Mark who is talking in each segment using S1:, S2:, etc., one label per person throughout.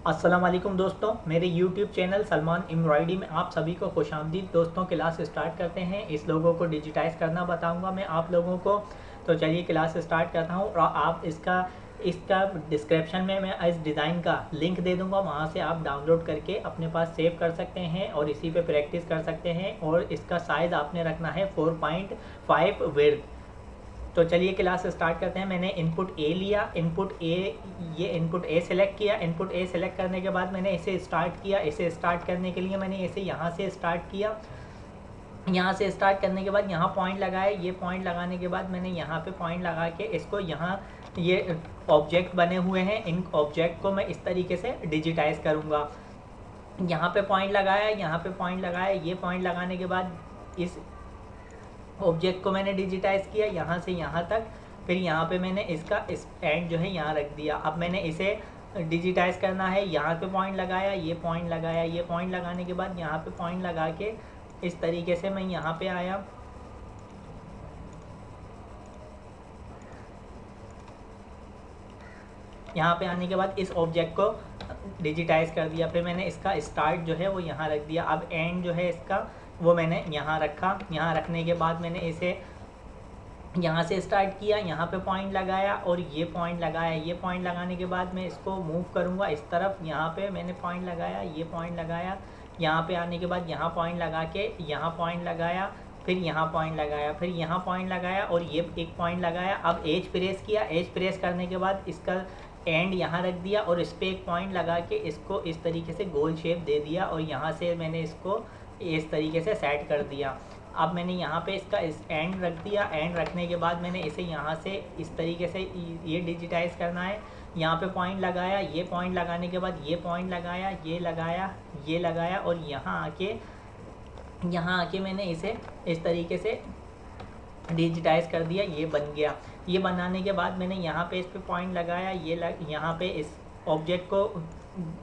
S1: अस्सलाम वालेकुम दोस्तों, मेरे YouTube चैनल सलमान एम्ब्रॉयडरी में आप सभी को खुशामदीद। दोस्तों, क्लास स्टार्ट करते हैं। इस लोगों को डिजिटाइज़ करना बताऊंगा मैं आप लोगों को। तो चलिए क्लास स्टार्ट करता हूं। और आप इसका इसका डिस्क्रिप्शन में मैं इस डिज़ाइन का लिंक दे दूंगा, वहां से आप डाउनलोड करके अपने पास सेव कर सकते हैं और इसी पे प्रैक्टिस कर सकते हैं। और इसका साइज़ आपने रखना है 4.5 विड्थ। तो चलिए क्लास स्टार्ट करते हैं। मैंने इनपुट ए लिया, इनपुट ए सेलेक्ट किया। इनपुट ए सेलेक्ट करने के बाद मैंने इसे स्टार्ट किया। इसे स्टार्ट करने के लिए मैंने इसे यहाँ से स्टार्ट किया। यहाँ से स्टार्ट करने के बाद यहाँ पॉइंट लगाए। ये पॉइंट लगाने के बाद मैंने यहाँ पे पॉइंट लगा के इसको यहाँ ये ऑब्जेक्ट बने हुए हैं, इन ऑब्जेक्ट को मैं इस तरीके से डिजिटाइज करूँगा। यहाँ पे पॉइंट लगाया, यहाँ पे पॉइंट लगाया। ये पॉइंट लगाने के बाद इस ऑब्जेक्ट को मैंने डिजिटाइज किया यहाँ से यहाँ तक। फिर यहाँ पे मैंने इसका इस एंड जो है यहाँ रख दिया। अब मैंने इसे डिजिटाइज करना है। यहाँ पे पॉइंट लगाया, ये पॉइंट लगाया। ये पॉइंट लगाने के बाद यहाँ पे पॉइंट लगा के इस तरीके से मैं यहाँ पे आया। यहाँ पे आने के बाद इस ऑब्जेक्ट को डिजिटाइज कर दिया। फिर मैंने इसका स्टार्ट जो है वो यहाँ रख दिया। अब एंड जो है इसका वो मैंने यहाँ रखा। यहाँ रखने के बाद मैंने इसे यहाँ से स्टार्ट किया, यहाँ पे पॉइंट लगाया और ये पॉइंट लगाया। ये पॉइंट लगाने के बाद मैं इसको मूव करूँगा इस तरफ। यहाँ पे मैंने पॉइंट लगाया, ये पॉइंट लगाया। यहाँ पे आने के बाद यहाँ पॉइंट लगा के यहाँ पॉइंट लगाया। फिर यहाँ पॉइंट लगाया, फिर यहाँ पॉइंट लगाया और ये एक पॉइंट लगाया। अब एज प्रेस किया। एज प्रेस करने के बाद इसका एंड यहाँ रख दिया और इस पर एक पॉइंट लगा के इसको इस तरीके से गोल शेप दे दिया। और यहाँ से मैंने इसको इस तरीके से सेट कर दिया। अब मैंने यहाँ पे इसका इस एंड रख दिया। एंड रखने के बाद मैंने इसे यहाँ से इस तरीके से ये डिजिटाइज करना है। यहाँ पे पॉइंट लगाया, ये पॉइंट लगाने के बाद ये पॉइंट लगाया, ये लगाया, ये लगाया और यहाँ आके मैंने इसे इस तरीके से डिजिटाइज कर दिया। ये बन गया। ये बनाने के बाद मैंने यहाँ पे इस पे पॉइंट लगाया। यहाँ पे इस ऑब्जेक्ट को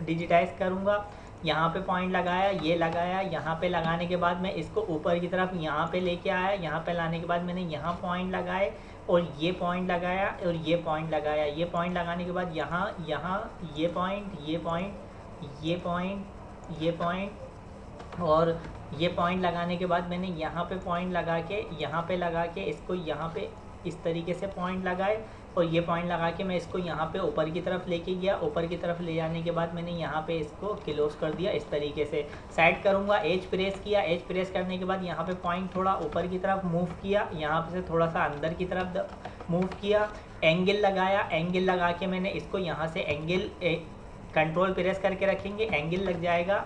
S1: डिजिटाइज करूँगा। यहाँ पे पॉइंट लगाया, ये लगाया। यहाँ पे लगाने के बाद मैं इसको ऊपर की तरफ यहाँ पे लेके आया। यहाँ पे लाने के बाद मैंने यहाँ पॉइंट लगाए और ये पॉइंट लगाया और ये पॉइंट लगाया। ये पॉइंट लगाने के बाद यहाँ ये पॉइंट, ये पॉइंट, ये पॉइंट, ये पॉइंट और ये पॉइंट लगाने के बाद मैंने यहाँ पे पॉइंट लगा के यहाँ पे लगा के इसको यहाँ पे इस तरीके से पॉइंट लगाए। और ये पॉइंट लगा के मैं इसको यहाँ पे ऊपर की तरफ लेके गया। ऊपर की तरफ ले जाने के बाद मैंने यहाँ पे इसको क्लोज कर दिया। इस तरीके से सेट करूँगा। एज प्रेस किया। एज प्रेस करने के बाद यहाँ पे पॉइंट थोड़ा ऊपर की तरफ मूव किया, यहाँ पे से थोड़ा सा अंदर की तरफ मूव किया। एंगल लगाया। एंगल लगा के मैंने इसको यहाँ से एंगल कंट्रोल प्रेस करके रखेंगे, एंगल लग जाएगा।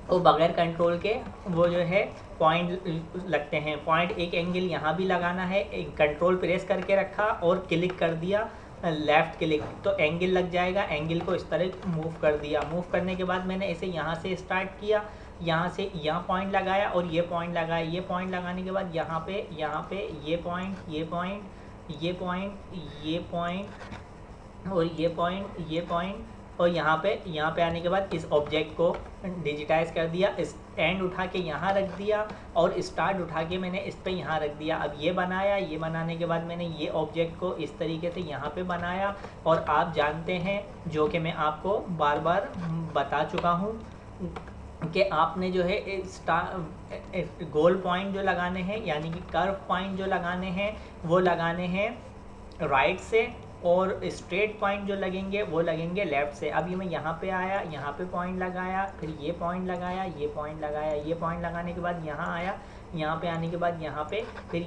S1: और बगैर कंट्रोल के वो जो है पॉइंट लगते हैं। पॉइंट एक एंगल यहाँ भी लगाना है। एक कंट्रोल प्रेस करके रखा और क्लिक कर दिया, लेफ़्ट क्लिक, तो एंगल लग जाएगा। एंगल को इस तरह मूव कर दिया। मूव करने के बाद मैंने इसे यहाँ से स्टार्ट किया। यहाँ से यहाँ पॉइंट लगाया और ये पॉइंट लगाया। ये पॉइंट लगाने के बाद यहाँ पे ये पॉइंट, ये पॉइंट, ये पॉइंट, ये पॉइंट और ये पॉइंट, ये पॉइंट और यहाँ पे आने के बाद इस ऑब्जेक्ट को डिजिटाइज कर दिया। इस एंड उठा के यहाँ रख दिया और स्टार्ट उठा के मैंने इस पे यहाँ रख दिया। अब ये बनाया। ये बनाने के बाद मैंने ये ऑब्जेक्ट को इस तरीके से यहाँ पे बनाया। और आप जानते हैं, जो कि मैं आपको बार बार बता चुका हूँ, कि आपने जो है गोल पॉइंट जो लगाने हैं, यानी कि कर्व पॉइंट जो लगाने हैं, वो लगाने हैं राइट से। और स्ट्रेट पॉइंट जो लगेंगे वो लगेंगे लेफ़्ट से। अब ये मैं यहाँ पे आया, यहाँ पे पॉइंट लगाया, फिर ये पॉइंट लगाया, ये पॉइंट लगाया। ये पॉइंट लगाने के बाद यहाँ आया। यहाँ पे आने के बाद यहाँ पे फिर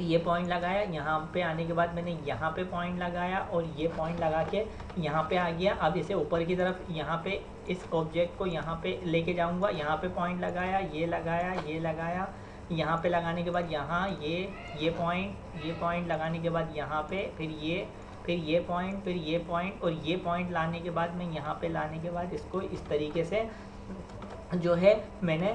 S1: ये पॉइंट लगाया। यहाँ पे आने के बाद मैंने यहाँ पे पॉइंट लगाया और ये पॉइंट लगा के यहाँ पे आ गया। अब इसे ऊपर की तरफ यहाँ पे इस ऑब्जेक्ट को यहाँ पे लेके जाऊँगा। यहाँ पे पॉइंट लगाया, ये लगाया, ये लगाया। यहाँ पे लगाने के बाद यहाँ ये पॉइंट लगाने के बाद यहाँ पे फिर ये पॉइंट, फिर ये पॉइंट और ये पॉइंट लाने के बाद मैं यहाँ पे लाने के बाद इसको इस तरीके से जो है मैंने,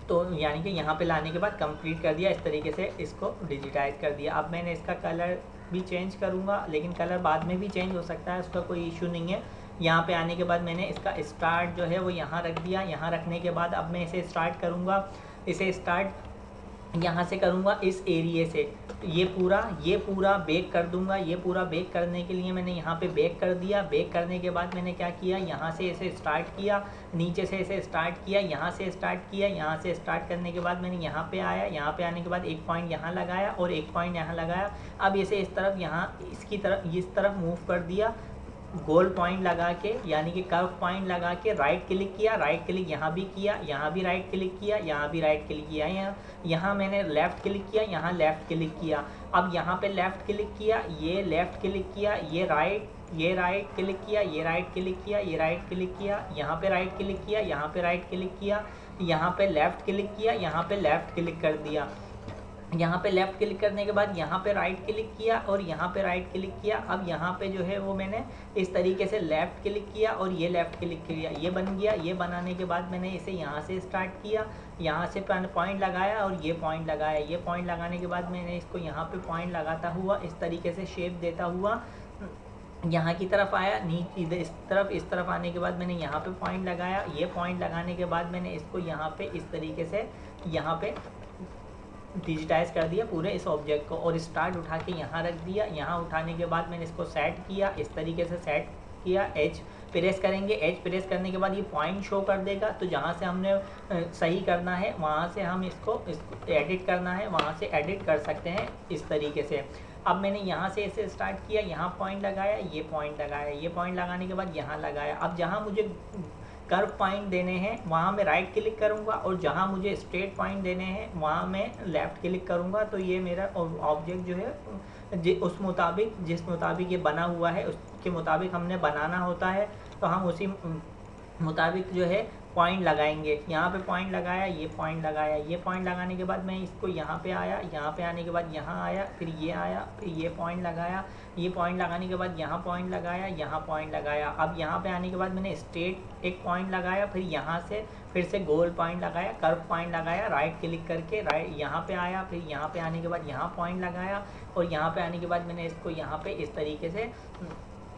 S1: तो यानी कि यहाँ पे लाने के बाद कंप्लीट कर दिया। इस तरीके से इसको डिजिटाइज कर दिया। अब मैंने इसका कलर भी चेंज करूँगा, लेकिन कलर बाद में भी चेंज हो सकता है, उसका कोई इशू नहीं है। यहाँ पे आने के बाद मैंने इसका स्टार्ट जो है वो यहाँ रख दिया। यहाँ रखने के बाद अब मैं इसे स्टार्ट करूँगा। इसे स्टार्ट यहाँ से करूँगा इस एरिए से ये पूरा बेक कर दूंगा। ये पूरा बेक करने के लिए मैंने यहाँ पे बेक कर दिया। बेक करने के बाद मैंने क्या किया, यहाँ से इसे स्टार्ट किया, नीचे से इसे स्टार्ट किया, यहाँ से स्टार्ट किया। यहाँ से स्टार्ट करने के बाद मैंने यहाँ पे आया, यहाँ पे आने के बाद एक पॉइंट यहाँ लगाया और एक पॉइंट यहाँ लगाया। अब इसे इस तरफ यहाँ इसकी तरफ इस तरफ मूव कर दिया, गोल पॉइंट लगा के यानी कि कर्व पॉइंट लगा के राइट क्लिक किया। राइट क्लिक यहाँ भी किया, यहाँ भी राइट क्लिक किया, यहाँ भी राइट क्लिक किया। यहाँ मैंने लेफ़्ट क्लिक किया, यहाँ लेफ़्ट क्लिक किया। अब यहाँ पे लेफ़्ट क्लिक किया, ये लेफ़्ट क्लिक किया, ये राइट क्लिक किया, ये राइट क्लिक किया, ये राइट क्लिक किया, यहाँ पे राइट क्लिक किया, यहाँ पे राइट क्लिक किया, यहाँ पे लेफ़्ट क्लिक किया, यहाँ पे लेफ़्ट क्लिक कर दिया। यहाँ पे लेफ़्ट क्लिक करने के बाद यहाँ पे राइट क्लिक किया और यहाँ पे राइट क्लिक किया। अब यहाँ पे जो है वो मैंने इस तरीके से लेफ़्ट क्लिक किया और ये लेफ़्ट क्लिक किया, ये बन गया। ये बनाने के बाद मैंने इसे यहाँ से स्टार्ट किया, यहाँ से पॉइंट लगाया और ये पॉइंट लगाया। ये पॉइंट लगाने के बाद मैंने इसको यहाँ पे पॉइंट लगाता हुआ इस तरीके से शेप देता हुआ यहाँ की तरफ आया। नीचे इस तरफ आने के बाद मैंने यहाँ पे पॉइंट लगाया। ये पॉइंट लगाने के बाद मैंने इसको यहाँ पे इस तरीके से यहाँ पे डिजिटाइज कर दिया पूरे इस ऑब्जेक्ट को और स्टार्ट उठा के यहाँ रख दिया। यहाँ उठाने के बाद मैंने इसको सेट किया, इस तरीके से सेट किया। एच प्रेस करेंगे, एच प्रेस करने के बाद ये पॉइंट शो कर देगा। तो जहाँ से हमने सही करना है वहाँ से हम इसको एडिट करना है, वहाँ से एडिट कर सकते हैं इस तरीके से। अब मैंने यहाँ से इसे स्टार्ट किया, यहाँ पॉइंट लगाया, ये पॉइंट लगाया, ये पॉइंट लगाने के बाद यहाँ लगाया। अब जहाँ मुझे कर्व पॉइंट देने हैं वहाँ मैं राइट क्लिक करूँगा और जहाँ मुझे स्ट्रेट पॉइंट देने हैं वहाँ मैं लेफ़्ट क्लिक करूँगा। तो ये मेरा ऑब्जेक्ट जो है उस मुताबिक जिस मुताबिक ये बना हुआ है उसके मुताबिक हमने बनाना होता है। तो हम उसी मुताबिक जो है पॉइंट लगाएंगे। यहाँ पे पॉइंट लगाया, ये पॉइंट लगाया। ये पॉइंट लगाने के बाद मैं इसको यहाँ पे आया, यहाँ पे आने के बाद यहाँ आया, फिर ये आया, फिर ये पॉइंट लगाया। ये पॉइंट लगाने के बाद यहाँ पॉइंट लगाया, यहाँ पॉइंट लगाया। अब यहाँ पे आने के बाद मैंने स्ट्रेट एक पॉइंट लगाया, फिर यहाँ से फिर से गोल पॉइंट लगाया, कर्व पॉइंट लगाया, राइट क्लिक करके राइट यहाँ पे आया, फिर यहाँ पे आने के बाद यहाँ पॉइंट लगाया और यहाँ पे आने के बाद मैंने इसको यहाँ पे इस तरीके से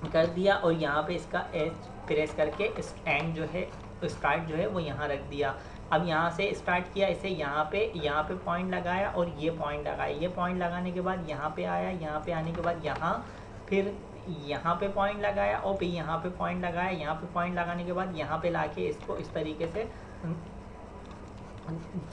S1: कर दिया और यहाँ पे इसका एज प्रेस करके इस एंड जो है स्टार्ट जो है वो यहाँ रख दिया। अब यहाँ से स्टार्ट किया, इसे यहाँ पे पॉइंट लगाया और ये पॉइंट लगाया। ये पॉइंट लगाने के बाद यहाँ पे आया, यहाँ पे आने के बाद यहाँ फिर यहाँ पे पॉइंट लगाया और फिर यहाँ पे पॉइंट लगाया। यहाँ पे पॉइंट लगाने के बाद यहाँ पे लाके इसको इस तरीके से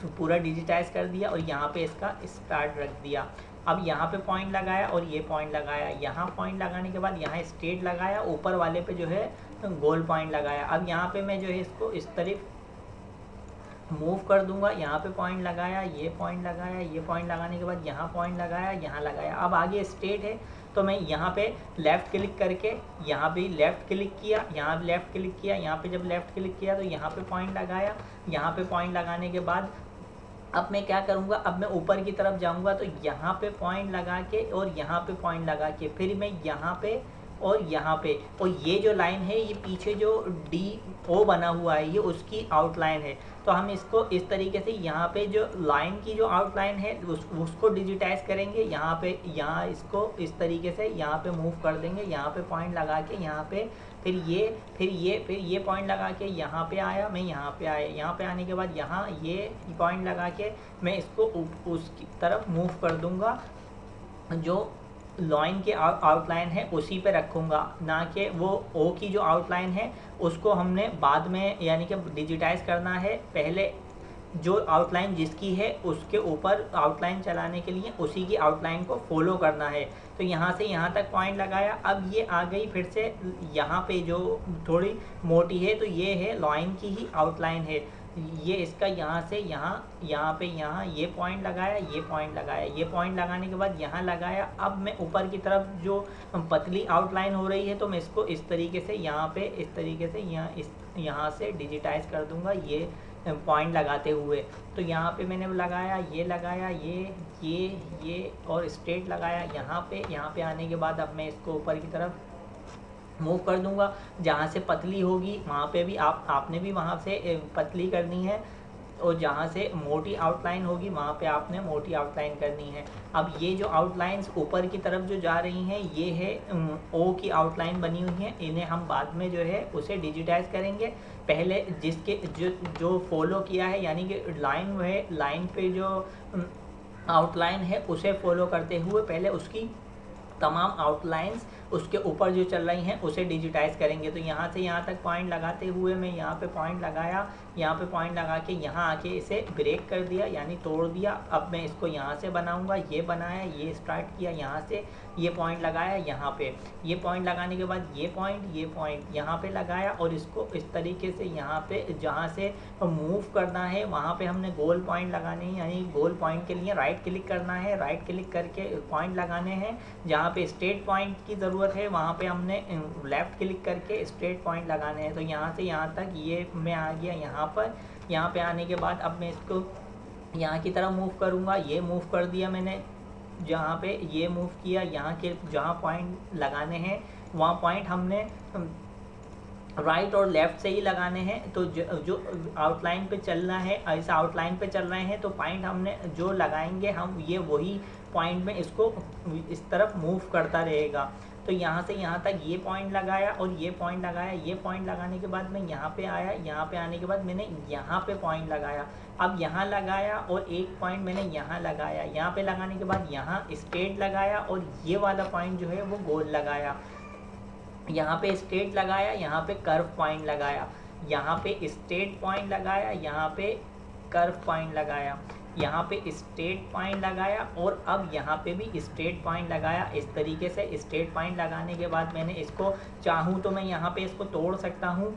S1: पूरा डिजिटाइज कर दिया और यहाँ पे इसका स्टार्ट रख दिया। अब यहाँ पे पॉइंट लगाया और ये पॉइंट लगाया। यहाँ पॉइंट लगाने के बाद यहाँ स्ट्रेट लगाया, ऊपर वाले पे जो है गोल पॉइंट लगाया। अब यहाँ पे मैं जो है इसको इस तरफ मूव कर दूंगा। यहाँ पे पॉइंट लगाया, ये पॉइंट लगाया, ये पॉइंट लगाने के बाद यहाँ पॉइंट लगाया, यहाँ लगाया। अब आगे स्ट्रेट है तो मैं यहाँ पे लेफ़्ट क्लिक करके यहाँ पे लेफ़्ट क्लिक किया, यहाँ पे लेफ़्ट क्लिक किया। यहाँ पे जब लेफ़्ट क्लिक किया तो यहाँ पे पॉइंट लगाया। यहाँ पे पॉइंट लगाने के बाद अब मैं क्या करूँगा, अब मैं ऊपर की तरफ जाऊँगा तो यहाँ पे पॉइंट लगा के और यहाँ पे पॉइंट लगा के फिर मैं यहाँ पे और यहाँ पे, और ये जो लाइन है ये पीछे जो DO बना हुआ है ये उसकी आउटलाइन है। तो हम इसको इस तरीके से यहाँ पे जो लाइन की जो आउटलाइन है उसको डिजिटाइज करेंगे। यहाँ इसको इस तरीके से यहाँ पे मूव कर देंगे। यहाँ पे पॉइंट लगा के यहाँ पे फिर ये पॉइंट लगा के यहाँ पे आया, मैं यहाँ पे आया। यहाँ पे आने के बाद यहाँ ये पॉइंट लगा के मैं इसको उसकी तरफ मूव कर दूँगा। जो लाइन के आउटलाइन है उसी पे रखूँगा, ना कि वो ओ की जो आउटलाइन है उसको हमने बाद में यानी कि डिजिटाइज करना है। पहले जो आउटलाइन जिसकी है उसके ऊपर आउटलाइन चलाने के लिए उसी की आउटलाइन को फॉलो करना है। तो यहाँ से यहाँ तक पॉइंट लगाया। अब ये आ गई फिर से यहाँ पे जो थोड़ी मोटी है तो ये है लाइन की ही आउटलाइन है। ये इसका यहाँ से यहाँ पे ये पॉइंट लगाया, ये पॉइंट लगाया। ये पॉइंट लगाने के बाद यहाँ लगाया। अब मैं ऊपर की तरफ जो पतली आउटलाइन हो रही है तो मैं इसको इस तरीके से यहाँ पे इस तरीके से यहाँ से डिजिटाइज कर दूँगा ये पॉइंट लगाते हुए। तो यहाँ पे मैंने लगाया, ये लगाया, ये और स्ट्रेट लगाया यहाँ पे आने के बाद अब मैं इसको ऊपर की तरफ मूव कर दूंगा। जहाँ से पतली होगी वहाँ पे भी आपने भी वहाँ से पतली करनी है और जहाँ से मोटी आउटलाइन होगी वहाँ पे आपने मोटी आउटलाइन करनी है। अब ये जो आउटलाइंस ऊपर की तरफ जो जा रही हैं ये है ओ की आउटलाइन बनी हुई है। इन्हें हम बाद में जो है उसे डिजिटाइज करेंगे। पहले जिसके जो फॉलो किया है यानी कि लाइन है, लाइन पे जो आउटलाइन है उसे फॉलो करते हुए पहले उसकी तमाम आउटलाइंस उसके ऊपर जो चल रही हैं उसे डिजिटाइज करेंगे। तो यहाँ से यहाँ तक पॉइंट लगाते हुए मैं यहाँ पे पॉइंट लगाया, यहाँ पे पॉइंट लगा के यहाँ आके इसे ब्रेक कर दिया यानी तोड़ दिया। अब मैं इसको यहाँ से बनाऊँगा, ये बनाया, ये स्टार्ट किया, यहाँ से ये पॉइंट लगाया, यहाँ पे ये पॉइंट लगाने के बाद ये पॉइंट यहाँ पे लगाया और इसको इस तरीके से यहाँ पे जहाँ से मूव करना है वहाँ पे हमने गोल पॉइंट लगाने हैं, यानी गोल पॉइंट के लिए राइट क्लिक करना है, राइट क्लिक करके पॉइंट लगाने हैं। जहाँ पे स्ट्रेट पॉइंट की ज़रूरत है वहाँ पे हमने लेफ़्ट क्लिक करके स्ट्रेट पॉइंट लगाने हैं। तो यहाँ से यहाँ तक ये मैं आ गया यहाँ पर। यहाँ पे आने के बाद अब मैं इसको यहाँ की तरफ मूव करूँगा, ये मूव कर दिया मैंने, जहाँ पे ये मूव किया, यहाँ के जहाँ पॉइंट लगाने हैं वहाँ पॉइंट हमने राइट और लेफ़्ट से ही लगाने हैं। तो जो आउटलाइन पे चलना है, ऐसा आउटलाइन पे चल रहे हैं तो पॉइंट हमने जो लगाएंगे हम ये वही पॉइंट में इसको इस तरफ मूव करता रहेगा। तो यहाँ से यहाँ तक ये पॉइंट लगाया और ये पॉइंट लगाया, ये पॉइंट लगाने के बाद मैं यहाँ पे आया, यहाँ पे आने के बाद मैंने यहाँ पे पॉइंट लगाया, अब यहाँ लगाया और एक पॉइंट मैंने यहाँ लगाया, यहाँ पे लगाने के बाद यहाँ स्ट्रेट लगाया और ये वाला पॉइंट जो है वो गोल लगाया। यहाँ पे स्ट्रेट लगाया, यहाँ पे कर्व पॉइंट लगाया, यहाँ पे स्ट्रेट पॉइंट लगाया, यहाँ पे कर्व पॉइंट लगाया, यहाँ पे स्ट्रेट पॉइंट लगाया और अब यहाँ पे भी स्ट्रेट पॉइंट लगाया। इस तरीके से स्ट्रेट पॉइंट लगाने के बाद मैंने इसको चाहूँ तो मैं यहाँ पे इसको तोड़ सकता हूँ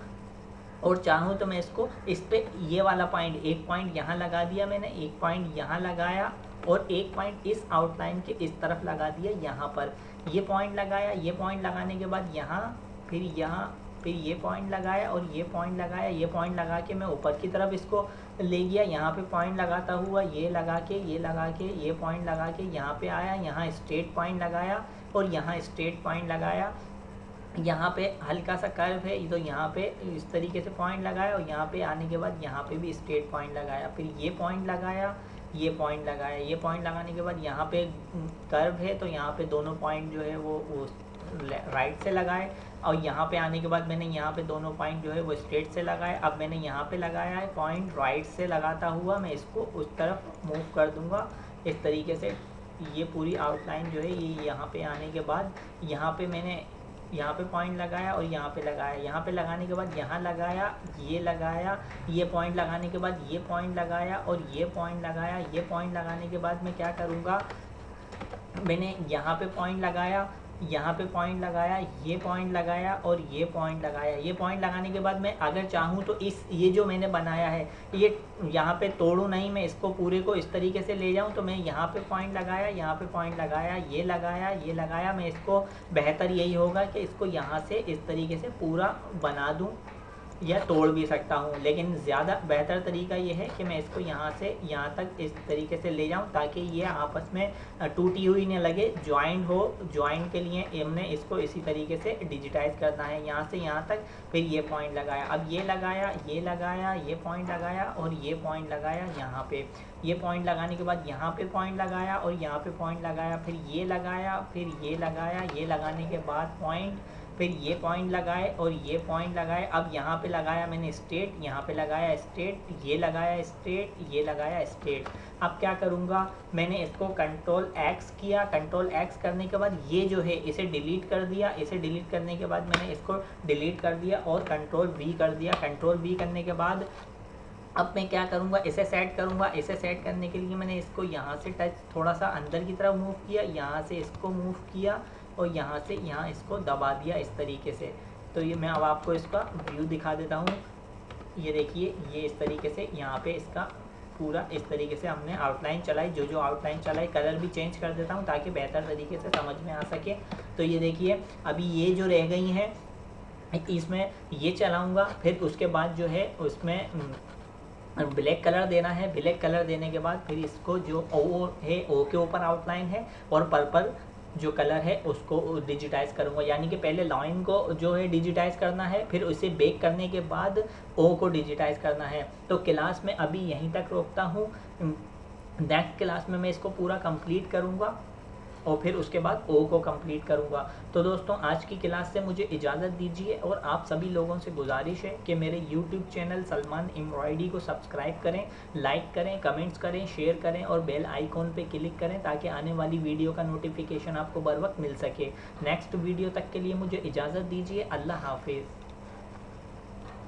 S1: और चाहूँ तो मैं इसको इस पे ये वाला पॉइंट, एक पॉइंट यहाँ लगा दिया मैंने, एक पॉइंट यहाँ लगाया और एक पॉइंट इस आउटलाइन के इस तरफ लगा दिया यहाँ पर। ये पॉइंट लगाया, ये पॉइंट लगाने के बाद यहाँ फिर ये पॉइंट लगाया और ये पॉइंट लगाया, ये पॉइंट लगा के मैं ऊपर की तरफ इसको ले गया। यहाँ पे पॉइंट लगाता हुआ ये लगा के ये पॉइंट लगा के यहाँ पे आया, यहाँ स्ट्रेट पॉइंट लगाया और यहाँ स्ट्रेट पॉइंट लगाया। यहाँ पे हल्का सा कर्व है तो यहाँ पे इस तरीके से पॉइंट लगाया और यहाँ पे आने के बाद यहाँ पे भी स्ट्रेट पॉइंट लगाया, फिर ये पॉइंट लगाया, ये पॉइंट लगाया, ये पॉइंट लगाने के बाद यहाँ पे कर्व है तो यहाँ पे दोनों पॉइंट जो है वो राइट से लगाए और यहाँ पे आने के बाद मैंने यहाँ पे दोनों पॉइंट जो है वो स्ट्रेट से लगाए। अब मैंने यहाँ पे लगाया है पॉइंट राइट से लगाता हुआ मैं इसको उस तरफ मूव कर दूँगा इस तरीके से। ये पूरी आउटलाइन जो है ये यहाँ पे आने के बाद यहाँ पे मैंने यहाँ पे पॉइंट लगाया और यहाँ पे लगाया, यहाँ पे लगाने के बाद यहाँ लगाया, ये पॉइंट लगाने के बाद ये पॉइंट लगाया और ये पॉइंट लगाया। ये पॉइंट लगाने के बाद मैं क्या करूँगा, मैंने यहाँ पे पॉइंट लगाया, यहाँ पे पॉइंट लगाया, ये पॉइंट लगाया और ये पॉइंट लगाया। ये पॉइंट लगाने के बाद मैं अगर चाहूँ तो ये जो मैंने बनाया है ये यहाँ पे तोड़ूँ नहीं, मैं इसको पूरे को इस तरीके से ले जाऊँ तो मैं यहाँ पे पॉइंट लगाया, यहाँ पे पॉइंट लगाया, ये लगाया। मैं इसको बेहतर यही होगा कि इसको यहाँ से इस तरीके से पूरा बना दूँ या तोड़ भी सकता हूँ, लेकिन ज़्यादा बेहतर तरीका ये है कि मैं इसको यहाँ से यहाँ तक इस तरीके से ले जाऊँ ताकि ये आपस में टूटी हुई न लगे, ज्वाइंट हो। ज्वाइंट के लिए हमने इसको इसी तरीके से डिजिटाइज करना है, यहाँ से यहाँ तक। फिर ये पॉइंट लगाया, अब ये लगाया, ये पॉइंट लगाया और ये पॉइंट लगाया यहाँ पे। ये पॉइंट लगाने के बाद यहाँ पे पॉइंट लगाया और यहाँ पे पॉइंट लगाया, फिर ये लगाया, फिर ये लगाया, ये लगाने के बाद पॉइंट, फिर ये पॉइंट लगाए और ये पॉइंट लगाए। अब यहाँ पे लगाया मैंने स्ट्रेट, यहाँ पे लगाया स्ट्रेट, ये लगाया स्ट्रेट, ये लगाया स्ट्रेट। अब क्या करूँगा, मैंने इसको कंट्रोल एक्स किया, कंट्रोल एक्स करने के बाद ये जो है इसे डिलीट कर दिया। इसे डिलीट करने के बाद मैंने इसको डिलीट कर दिया और कंट्रोल वी कर दिया। कंट्रोल वी करने के बाद अब मैं क्या करूँगा, इसे सेट करूँगा। इसे सेट करने के लिए मैंने इसको यहाँ से टच थोड़ा सा अंदर की तरफ मूव किया, यहाँ से इसको मूव किया और यहाँ से यहाँ इसको दबा दिया इस तरीके से। तो ये मैं अब आपको इसका व्यू दिखा देता हूँ। ये देखिए, ये इस तरीके से यहाँ पे इसका पूरा इस तरीके से हमने आउटलाइन चलाई। जो आउटलाइन चलाई, कलर भी चेंज कर देता हूँ ताकि बेहतर तरीके से समझ में आ सके। तो ये देखिए, अभी ये जो रह गई हैं इसमें ये चलाऊँगा, फिर उसके बाद जो है उसमें ब्लैक कलर देना है। ब्लैक कलर देने के बाद फिर इसको जो ओ है, ओ के ऊपर आउटलाइन है और पर्पल जो कलर है उसको डिजिटाइज करूँगा। यानी कि पहले लाइन को जो है डिजिटाइज करना है, फिर उसे बेक करने के बाद ओ को डिजिटाइज करना है। तो क्लास में अभी यहीं तक रोकता हूँ, नेक्स्ट क्लास में मैं इसको पूरा कंप्लीट करूँगा। और फिर उसके बाद ओ को कंप्लीट करूँगा। तो दोस्तों आज की क्लास से मुझे इजाज़त दीजिए और आप सभी लोगों से गुजारिश है कि मेरे यूट्यूब चैनल सलमान एम्ब्रॉयडरी को सब्सक्राइब करें, लाइक करें, कमेंट्स करें, शेयर करें और बेल आइकॉन पे क्लिक करें ताकि आने वाली वीडियो का नोटिफिकेशन आपको बर वक्त मिल सके। नेक्स्ट वीडियो तक के लिए मुझे इजाज़त दीजिए। अल्लाह हाफिज़।